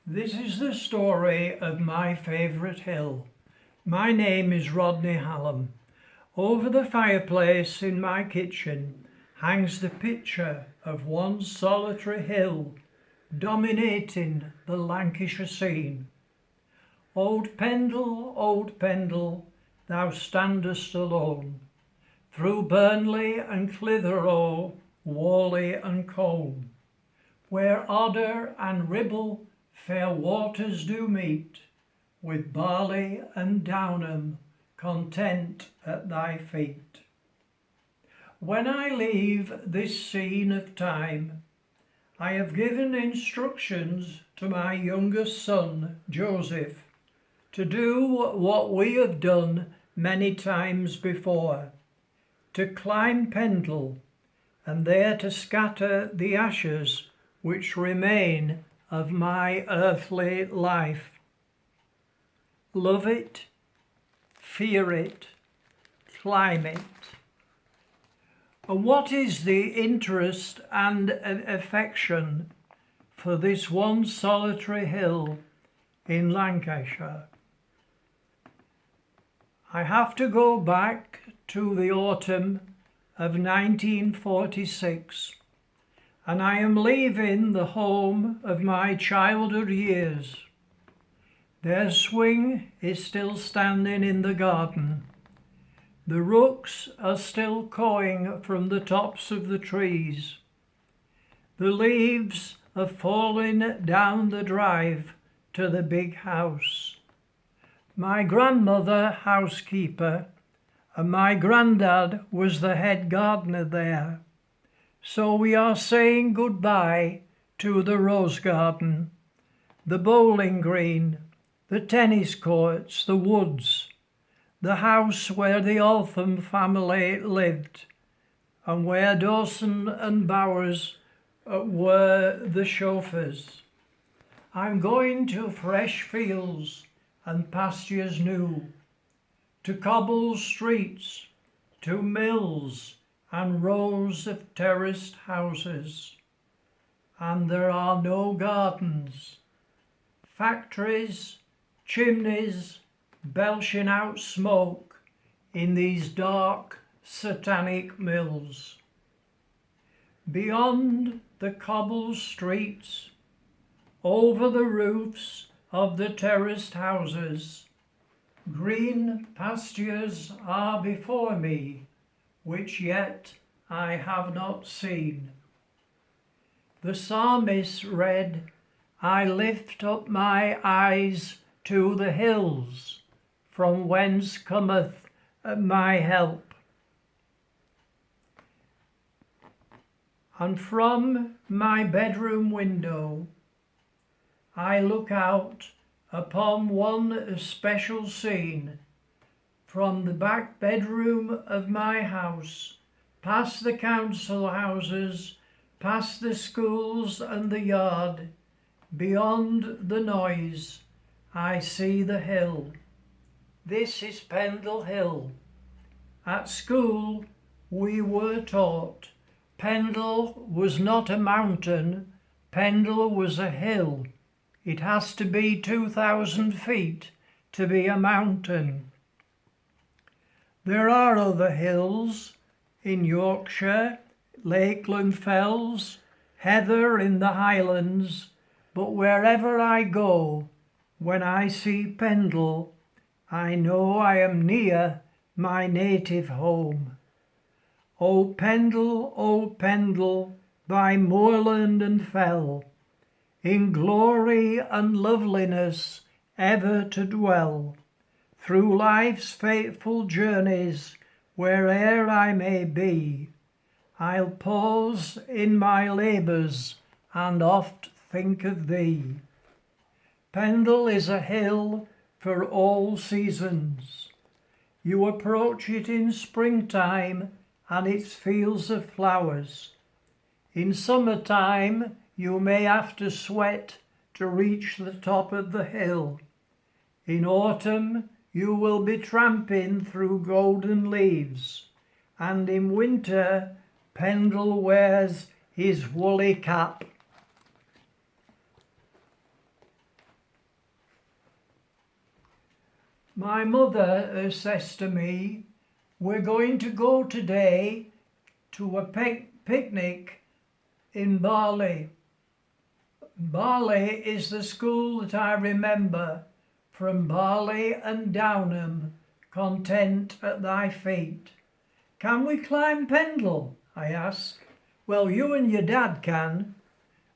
This is the story of my favourite hill. My name is Rodney Hallam. Over the fireplace in my kitchen hangs the picture of one solitary hill dominating the Lancashire scene. Old Pendle, thou standest alone, through Burnley and Clitheroe, Whalley and Colne, where Odder and Ribble fair waters do meet, with Barley and Downham content at thy feet. When I leave this scene of time, I have given instructions to my youngest son, Joseph, to do what we have done many times before, to climb Pendle, and there to scatter the ashes which remain of my earthly life. Love it, fear it, climb it. And what is the interest and affection for this one solitary hill in Lancashire? I have to go back to the autumn of 1946, and I am leaving the home of my childhood years. Their swing is still standing in the garden. The rooks are still cawing from the tops of the trees. The leaves are falling down the drive to the big house. My grandmother housekeeper, and my granddad was the head gardener there. So we are saying goodbye to the rose garden, the bowling green, the tennis courts, the woods, the house where the Altham family lived, and where Dawson and Bowers were the chauffeurs. I'm going to fresh fields and pastures new, to cobbled streets, to mills and rows of terraced houses. And there are no gardens, factories, chimneys belching out smoke in these dark satanic mills. Beyond the cobbled streets, over the roofs of the terraced houses, green pastures are before me, which yet I have not seen. The psalmist read, I lift up my eyes to the hills, from whence cometh my help. And from my bedroom window, I look out upon one special scene. From the back bedroom of my house, past the council houses, past the schools and the yard, beyond the noise, I see the hill. This is Pendle Hill. At school we were taught Pendle was not a mountain, Pendle was a hill. It has to be 2,000 feet to be a mountain. There are other hills in Yorkshire, Lakeland Fells, heather in the Highlands, but wherever I go, when I see Pendle, I know I am near my native home. O Pendle, by moorland and fell, in glory and loveliness ever to dwell, through life's fateful journeys, where'er I may be, I'll pause in my labours and oft think of thee. Pendle is a hill for all seasons. You approach it in springtime and its fields of flowers. In summertime you may have to sweat to reach the top of the hill. In autumn you will be tramping through golden leaves, and in winter Pendle wears his woolly cap. My mother says to me, we're going to go today to a picnic in Barley. Barley is the school that I remember, from Barley and Downham, content at thy feet. Can we climb Pendle? I ask. Well, you and your dad can.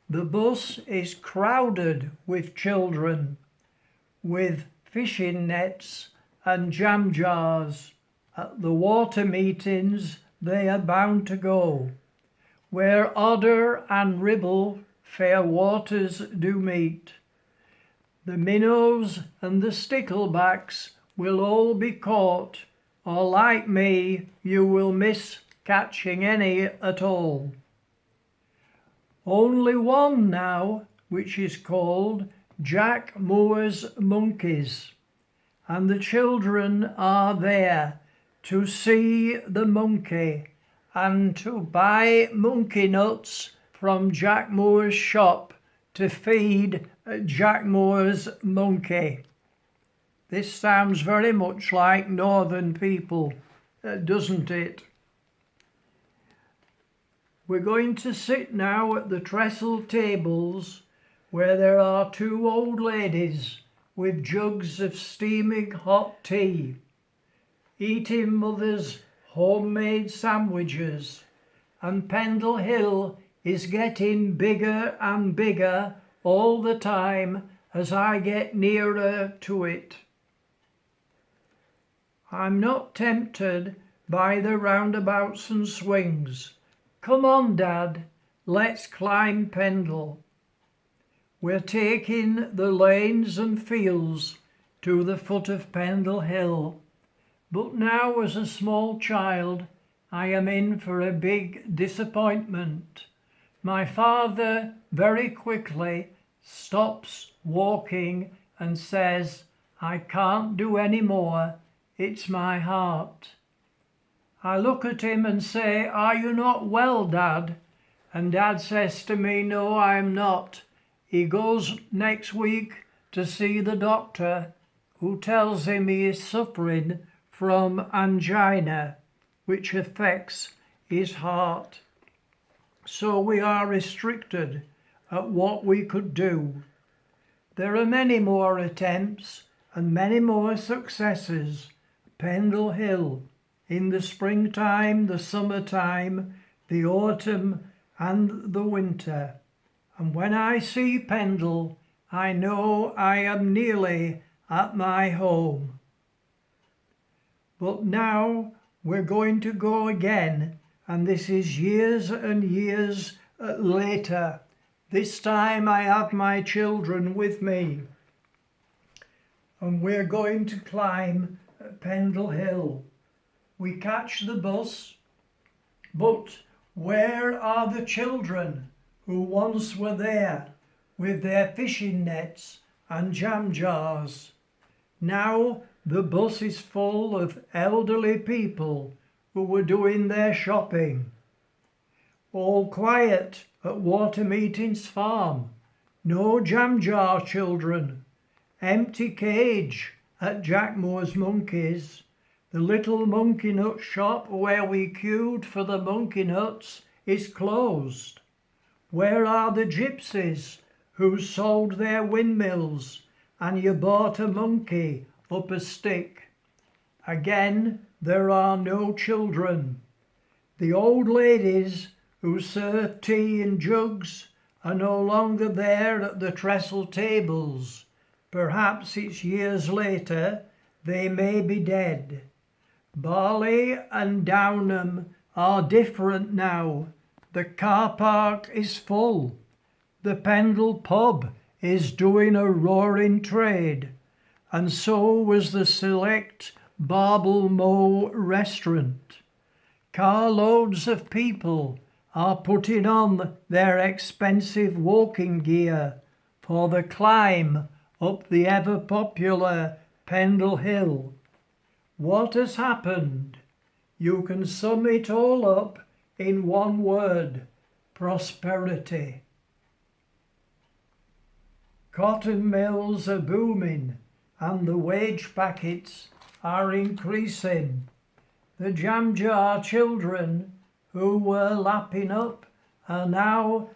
The bus is crowded with children, with fishing nets and jam jars. At the water meetings they are bound to go, where Odder and Ribble fair waters do meet. The minnows and the sticklebacks will all be caught, or like me, you will miss catching any at all. Only one now, which is called Jack Moore's Monkeys, and the children are there to see the monkey and to buy monkey nuts from Jack Moore's shop to feed Jack Moore's monkey. This sounds very much like northern people, doesn't it? We're going to sit now at the trestle tables where there are two old ladies with jugs of steaming hot tea, eating mother's homemade sandwiches, and Pendle Hill is getting bigger and bigger all the time as I get nearer to it. I'm not tempted by the roundabouts and swings. Come on, Dad, let's climb Pendle. We're taking the lanes and fields to the foot of Pendle Hill. But now, as a small child, I am in for a big disappointment. My father very quickly stops walking and says, I can't do any more, it's my heart. I look at him and say, are you not well, Dad? And Dad says to me, no, I'm not. He goes next week to see the doctor, who tells him he is suffering from angina, which affects his heart. So we are restricted at what we could do. There are many more attempts and many more successes. Pendle Hill, in the springtime, the summertime, the autumn and the winter. And when I see Pendle, I know I am nearly at my home. But now we're going to go again, and this is years and years later. This time I have my children with me, and we're going to climb Pendle Hill. We catch the bus, but where are the children who once were there with their fishing nets and jam jars? Now the bus is full of elderly people who were doing their shopping. All quiet at Watermeeting's farm. No jam jar children. Empty cage at Jack Moore's Monkeys. The little monkey nut shop where we queued for the monkey nuts is closed. Where are the gypsies who sold their windmills and you bought a monkey up a stick? Again, there are no children. The old ladies who serve tea in jugs are no longer there at the trestle tables. Perhaps it's years later, they may be dead. Barley and Downham are different now. The car park is full. The Pendle pub is doing a roaring trade, and so was the select Barbel Mow restaurant. Carloads of people are putting on their expensive walking gear for the climb up the ever-popular Pendle Hill. What has happened? You can sum it all up in one word: prosperity. Cotton mills are booming and the wage packets are increasing. The jam jar children who were lapping up are now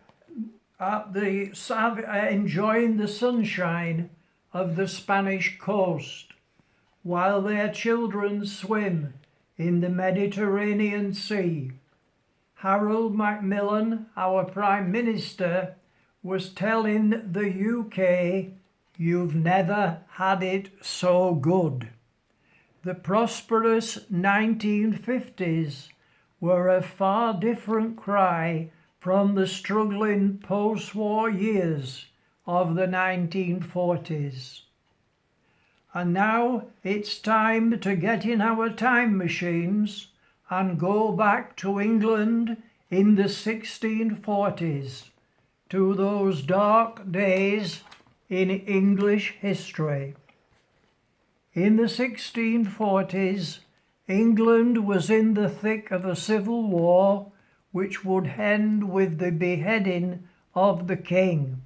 enjoying the sunshine of the Spanish coast, while their children swim in the Mediterranean Sea. Harold Macmillan, our Prime Minister, was telling the UK, "You've never had it so good." The prosperous 1950s were a far different cry from the struggling post-war years of the 1940s. And now it's time to get in our time machines and go back to England in the 1640s, to those dark days in English history. In the 1640s, England was in the thick of a civil war which would end with the beheading of the king.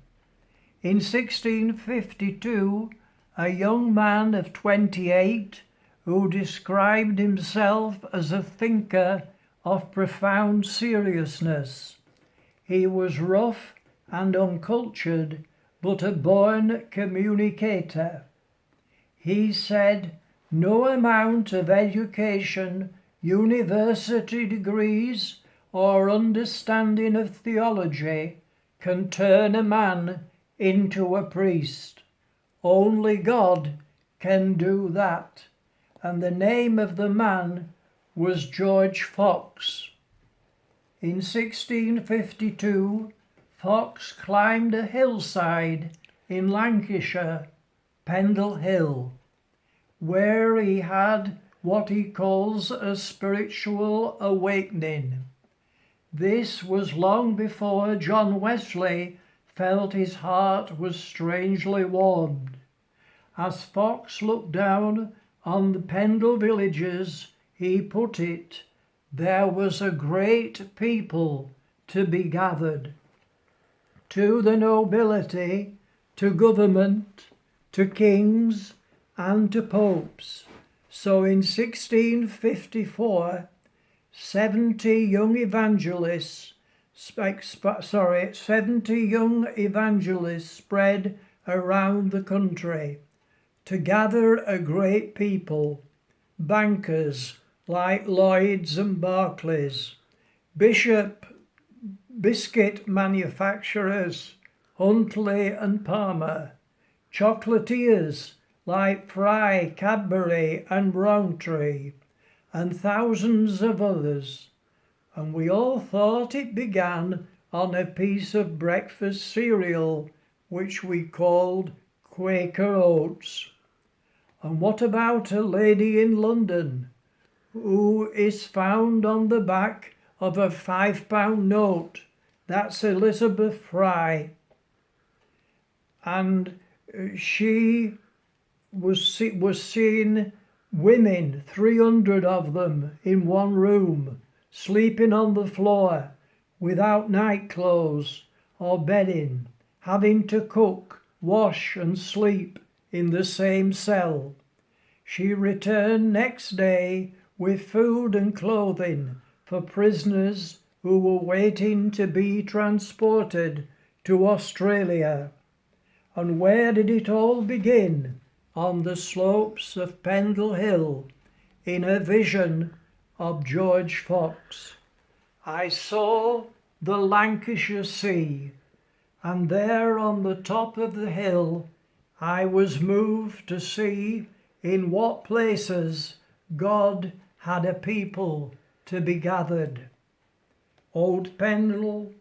In 1652, a young man of 28 who described himself as a thinker of profound seriousness. He was rough and uncultured, but a born communicator. He said, "No amount of education, university degrees, or understanding of theology can turn a man into a priest. Only God can do that." And the name of the man was George Fox. In 1652, Fox climbed a hillside in Lancashire, Pendle Hill, where he had what he calls a spiritual awakening. This was long before John Wesley felt his heart was strangely warmed. As Fox looked down on the Pendle villagers, he put it, there was a great people to be gathered. To the nobility, to government, to kings, and to popes. So in 1654, 70 young evangelists spread around the country to gather a great people, bankers like Lloyds and Barclays, biscuit manufacturers, Huntley and Palmer, chocolatiers like Fry, Cadbury and Rowntree, and thousands of others. And we all thought it began on a piece of breakfast cereal which we called Quaker Oats. And what about a lady in London who is found on the back of a £5 note? That's Elizabeth Fry. And she was seen women, 300 of them in one room, sleeping on the floor without night clothes or bedding, having to cook, wash and sleep in the same cell. She returned next day with food and clothing for prisoners who were waiting to be transported to Australia. And where did it all begin? On the slopes of Pendle Hill, in a vision of George Fox. I saw the Lancashire Sea, and there on the top of the hill I was moved to see in what places God had a people to be gathered. Old Pendle,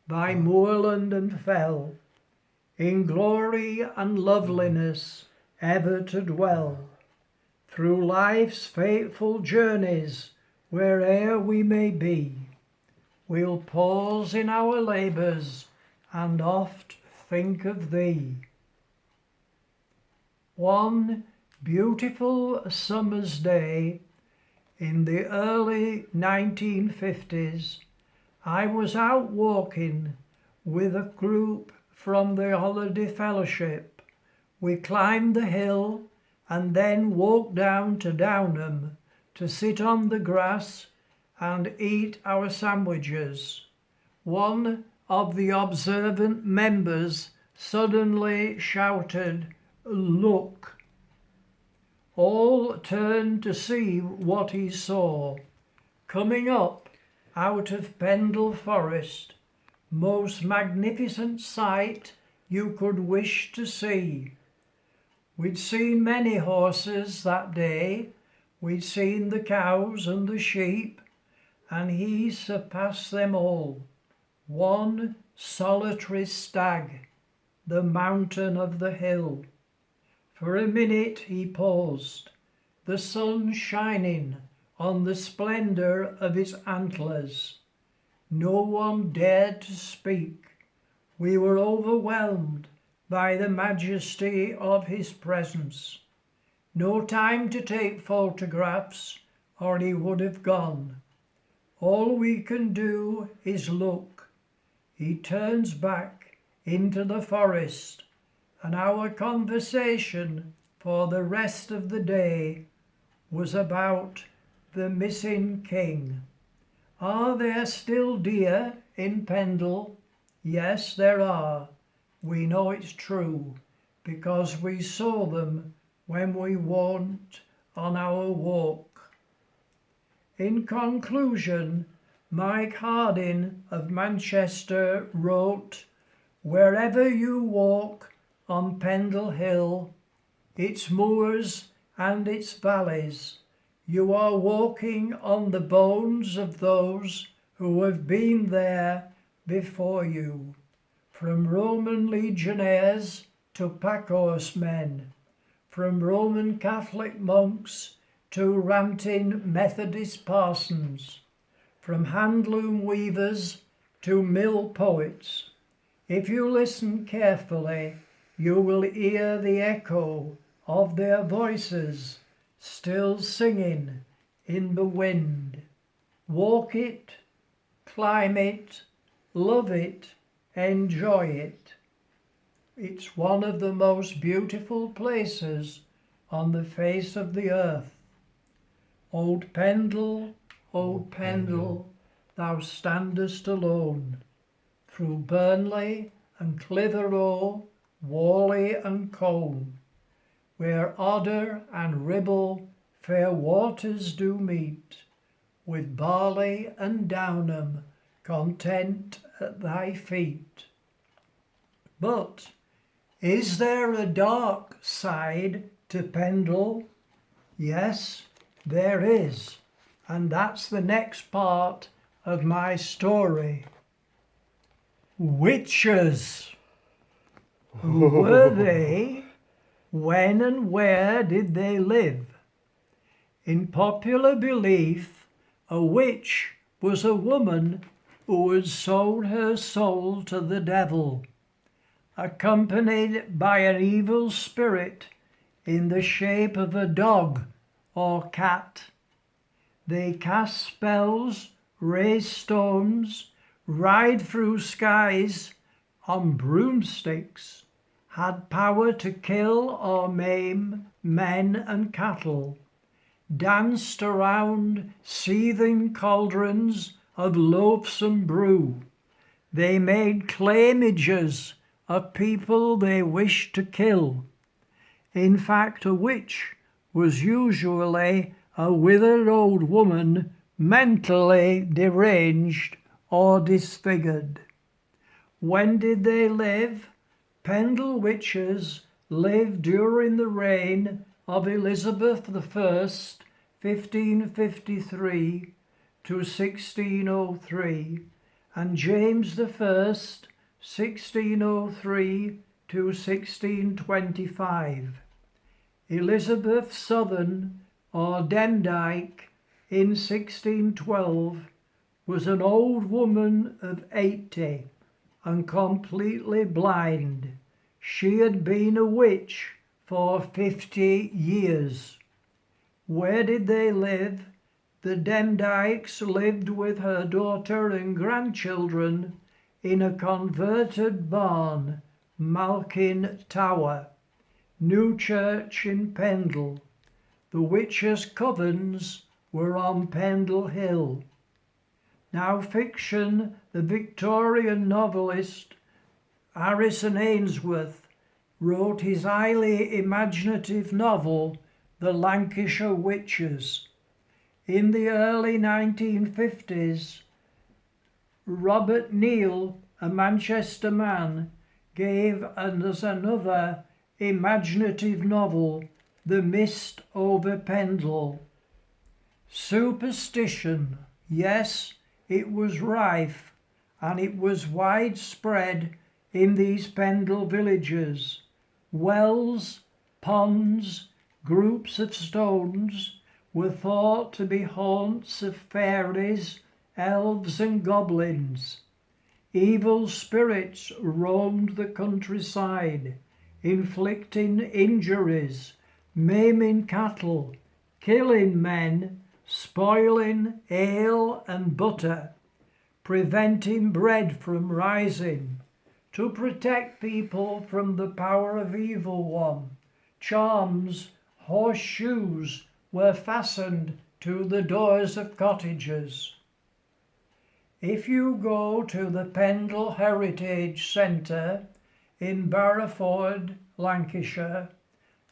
by moorland and fell, in glory and loveliness ever to dwell. Through life's fateful journeys, where'er we may be, we'll pause in our labours and oft think of thee. One beautiful summer's day in the early 1950s, I was out walking with a group from the Holiday Fellowship We climbed the hill and then walked down to Downham to sit on the grass and eat our sandwiches. One of the observant members suddenly shouted, "Look!" All turned to see what he saw. Coming up out of Pendle Forest, most magnificent sight you could wish to see. We'd seen many horses that day, we'd seen the cows and the sheep, and he surpassed them all. One solitary stag, the mountain of the hill. For a minute he paused, the sun shining on the splendour of his antlers. No one dared to speak. We were overwhelmed by the majesty of his presence. No time to take photographs, or he would have gone. All we can do is look. He turns back into the forest, and our conversation for the rest of the day was about the missing king. Are there still deer in Pendle? Yes, there are. We know it's true, because we saw them when we went on our walk. In conclusion, Mike Harding of Manchester wrote, "Wherever you walk on Pendle Hill, its moors and its valleys, you are walking on the bones of those who have been there before you, from Roman legionnaires to packhorsemen, from Roman Catholic monks to ranting Methodist parsons, from handloom weavers to mill poets. If you listen carefully, you will hear the echo of their voices still singing in the wind. Walk it, climb it, love it, enjoy it. It's one of the most beautiful places on the face of the earth. Old Pendle, thou standest alone, through Burnley and Clitheroe, Whalley and Colne, where Odder and Ribble fair waters do meet, with Barley and Downham content at thy feet. But is there a dark side to Pendle? Yes, there is, and that's the next part of my story. Witches. Who were they? When and where did they live? In popular belief, a witch was a woman who had sold her soul to the devil, accompanied by an evil spirit in the shape of a dog or cat. They cast spells, raise stones, ride through skies on broomsticks, had power to kill or maim men and cattle, danced around seething cauldrons of loathsome brew. They made clay images of people they wished to kill. In fact, a witch was usually a withered old woman, mentally deranged or disfigured. When did they live? Pendle witches lived during the reign of Elizabeth I, 1553 to 1603, and James I, 1603 to 1625. Elizabeth Southern, or Demdike, in 1612, was an old woman of 80 and completely blind. She had been a witch for 50 years. Where did they live? The Demdikes lived with her daughter and grandchildren in a converted barn, Malkin Tower, New church in Pendle. The witches' covens were on Pendle Hill. Now fiction, the Victorian novelist Harrison Ainsworth wrote his highly imaginative novel, The Lancashire Witches. In the early 1950s, Robert Neal, a Manchester man, gave us another imaginative novel, The Mist over Pendle. Superstition, yes, it was rife, and it was widespread in these Pendle villages. Wells, ponds, groups of stones were thought to be haunts of fairies, elves and goblins. Evil spirits roamed the countryside, inflicting injuries, maiming cattle, killing men, spoiling ale and butter, preventing bread from rising. To protect people from the power of evil one, charms, horseshoes were fastened to the doors of cottages. If you go to the Pendle Heritage Centre in Barrowford, Lancashire,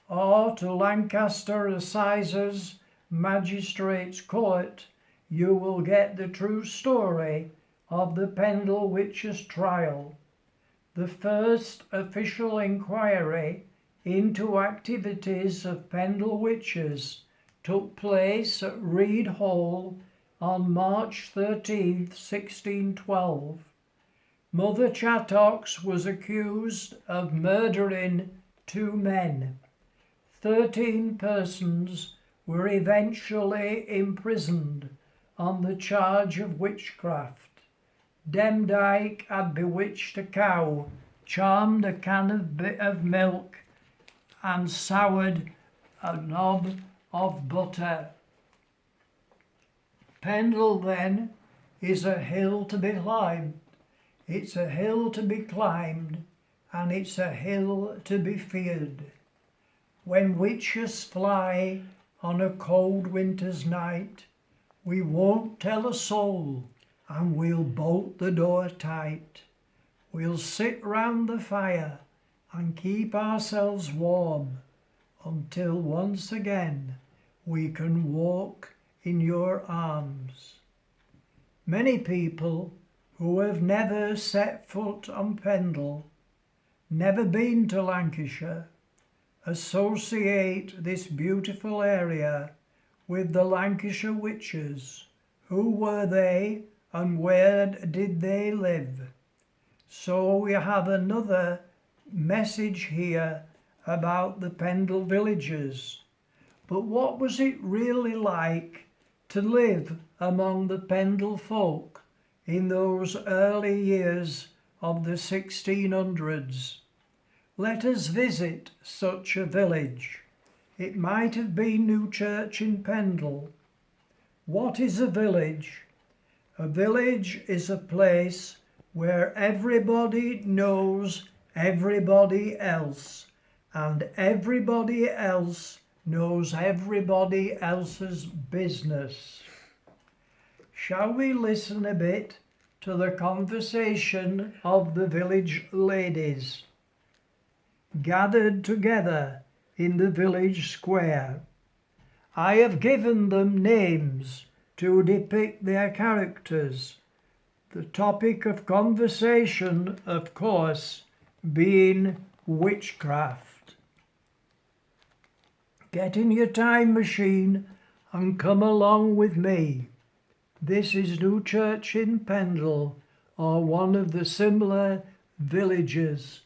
or to Lancaster Assizes Magistrates Court, you will get the true story of the Pendle Witches' trial. The first official inquiry into activities of Pendle witches took place at Reed Hall on March 13, 1612. Mother Chattox was accused of murdering 2 men. 13 persons were eventually imprisoned on the charge of witchcraft. Demdike had bewitched a cow, charmed a can of milk, and soured a knob of butter. Pendle, then, is a hill to be climbed. It's a hill to be climbed, and it's a hill to be feared. When witches fly on a cold winter's night, we won't tell a soul, and we'll bolt the door tight. We'll sit round the fire and keep ourselves warm until once again we can walk in your arms. Many people who have never set foot on Pendle, never been to Lancashire, associate this beautiful area with the Lancashire witches. Who were they and where did they live? So we have another message here about the Pendle villages. But what was it really like to live among the Pendle folk in those early years of the 1600s? Let us visit such a village. It might have been New Church in Pendle. What is a village? A village is a place where everybody knows everybody else, and everybody else knows everybody else's business. Shall we listen a bit to the conversation of the village ladies, gathered together in the village square? I have given them names to depict their characters. The topic of conversation, of course, being witchcraft. Get in your time machine and come along with me. This is New Church in Pendle, or one of the similar villages.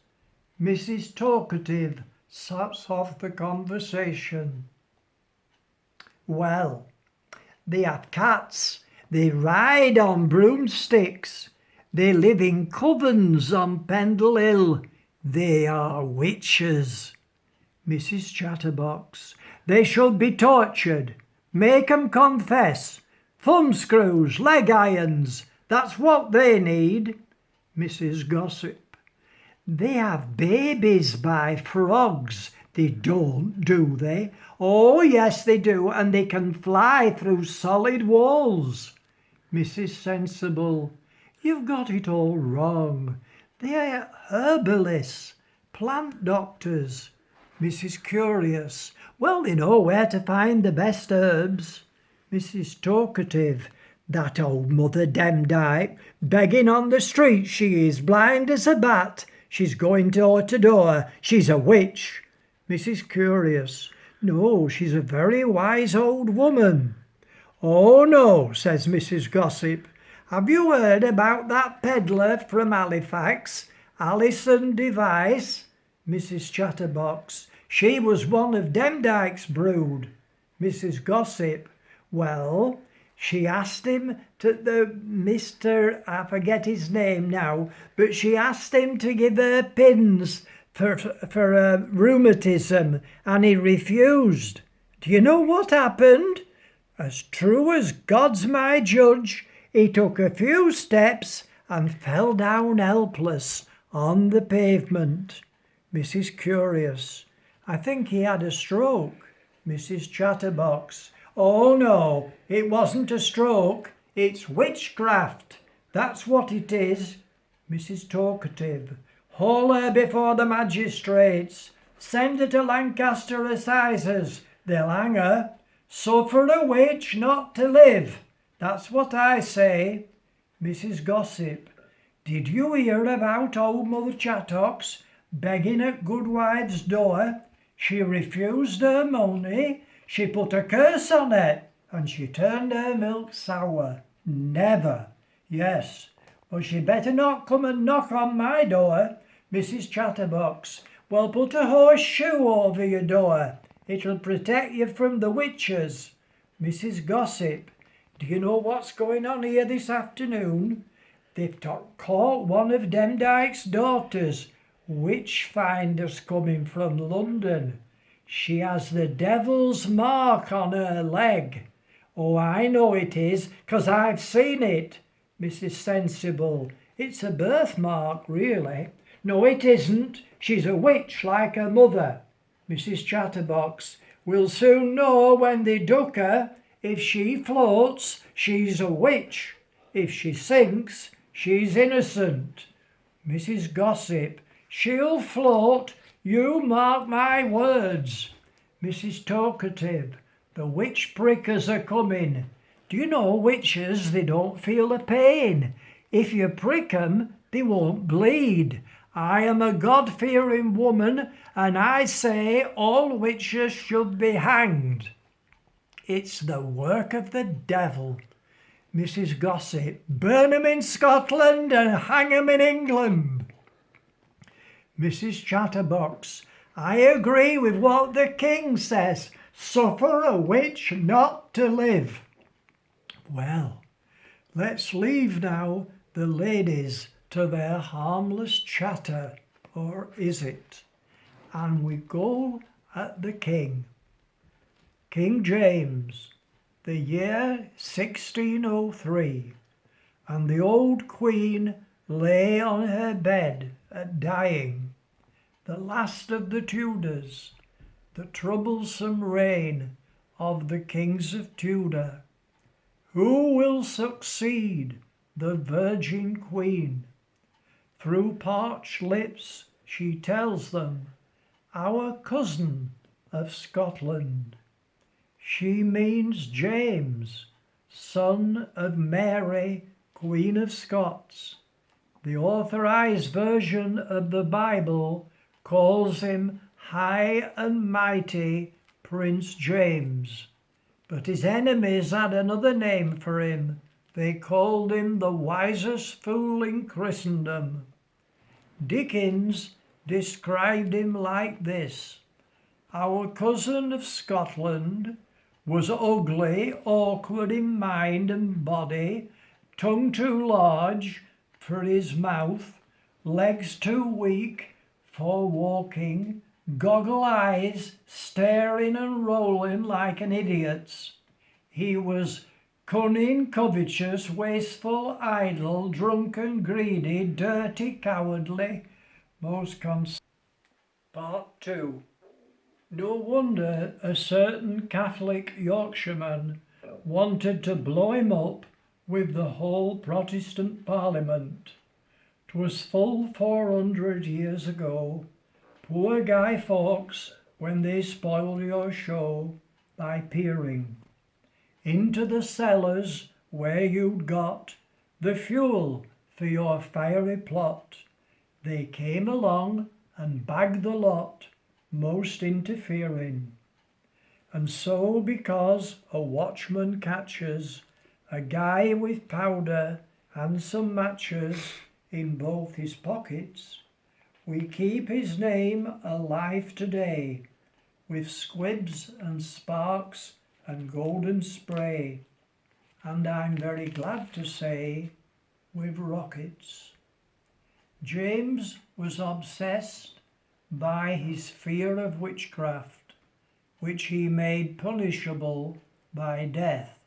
Mrs. Talkative starts off the conversation. Well, they have cats, they ride on broomsticks, they live in covens on Pendle Hill, they are witches. Mrs. Chatterbox, they should be tortured, make 'em confess, thumbscrews, leg irons, that's what they need. Mrs. Gossip, they have babies by frogs, They don't, do they? Oh, yes, they do, and they can fly through solid walls. Mrs. Sensible: you've got it all wrong. They're herbalists, plant doctors. Mrs. Curious: well, they know where to find the best herbs. Mrs. Talkative: that old Mother Demdike, begging on the street she is, blind as a bat. She's going door to door. She's a witch. Mrs. Curious: no, she's a very wise old woman. Oh no, says Mrs. Gossip. Have you heard about that peddler from Halifax, Alison Device? Mrs. Chatterbox: she was one of Demdike's brood. Mrs. Gossip: well, she asked him to I forget his name now, but she asked him to give her pins for rheumatism, and he refused. Do you know what happened? As true as God's my judge, he took a few steps and fell down helpless on the pavement. Mrs. Curious: I think he had a stroke. Mrs. Chatterbox: oh no, it wasn't a stroke, it's witchcraft. That's what it is. Mrs. Talkative: haul her before the magistrates. Send her to Lancaster Assizes. They'll hang her. Suffer a witch not to live. That's what I say. Mrs. Gossip: did you hear about old Mother Chattox begging at Goodwife's door? She refused her money. She put a curse on it, and she turned her milk sour. Never. Yes, but she better not come and knock on my door. Mrs. Chatterbox: well, put a horseshoe over your door. It'll protect you from the witches. Mrs. Gossip: do you know what's going on here this afternoon? They've caught one of Demdike's daughters, witch finders, coming from London. She has the devil's mark on her leg. Oh, I know it is, 'cause I've seen it. Mrs. Sensible: it's a birthmark, really. No, it isn't. She's a witch like her mother. Mrs. Chatterbox: we'll soon know when they duck her. If she floats, she's a witch. If she sinks, she's innocent. Mrs. Gossip: she'll float, you mark my words. Mrs. Talkative: the witch prickers are coming. Do you know witches, they don't feel the pain. If you prick 'em, they won't bleed. I am a God-fearing woman, and I say all witches should be hanged. It's the work of the devil. Mrs. Gossip: burn 'em in Scotland and hang 'em in England. Mrs. Chatterbox: I agree with what the King says. Suffer a witch not to live. Well, let's leave now the ladies to their harmless chatter, or is it? And we go at the King. King James, the year 1603, and the old Queen lay on her bed dying, the last of the Tudors, the troublesome reign of the kings of Tudor. Who will succeed the Virgin Queen? Through parched lips she tells them, our cousin of Scotland. She means James, son of Mary, Queen of Scots. The authorized version of the Bible calls him High and Mighty Prince James, but his enemies had another name for him. They called him the wisest fool in Christendom. Dickens described him like this: our cousin of Scotland was ugly, awkward in mind and body, tongue too large for his mouth, legs too weak for walking, goggle eyes staring and rolling like an idiot's. He was cunning, covetous, wasteful, idle, drunken, greedy, dirty, cowardly, most Part 2. No wonder a certain Catholic Yorkshireman wanted to blow him up with the whole Protestant Parliament. 'Twas full 400 years ago. Poor Guy Fawkes, when they spoiled your show by peering into the cellars where you'd got the fuel for your fiery plot, they came along and bagged the lot, most interfering. And so, because a watchman catches a guy with powder and some matches in both his pockets, we keep his name alive today with squibs and sparks and golden spray, and I'm very glad to say with rockets. James was obsessed by his fear of witchcraft, which he made punishable by death.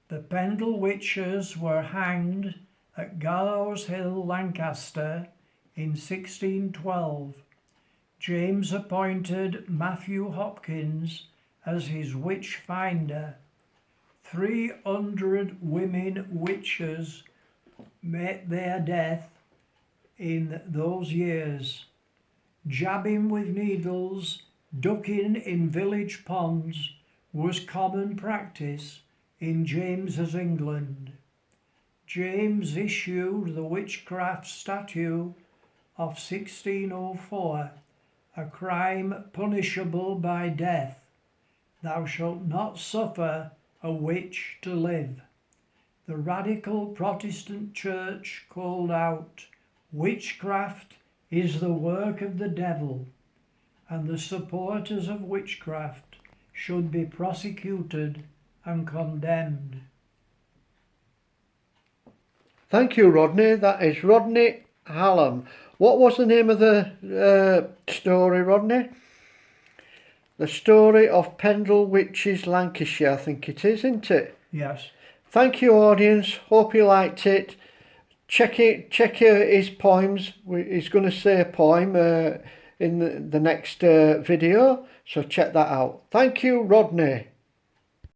The Pendle witches were hanged at Gallows Hill, Lancaster, in 1612. James appointed Matthew Hopkins as his witch finder. 300 women witches met their death in those years. Jabbing with needles, ducking in village ponds was common practice in James's England. James issued the Witchcraft Statute of 1604, a crime punishable by death. Thou shalt not suffer a witch to live. The radical Protestant Church called out, witchcraft is the work of the devil, and the supporters of witchcraft should be prosecuted and condemned. Thank you, Rodney. That is Rodney Hallam. What was the name of the story, Rodney? The Story of Pendle, Witches, Lancashire, I think it is, isn't it? Yes. Thank you, audience. Hope you liked it. Check his poems. He's going to say a poem in the next video, so check that out. Thank you, Rodney.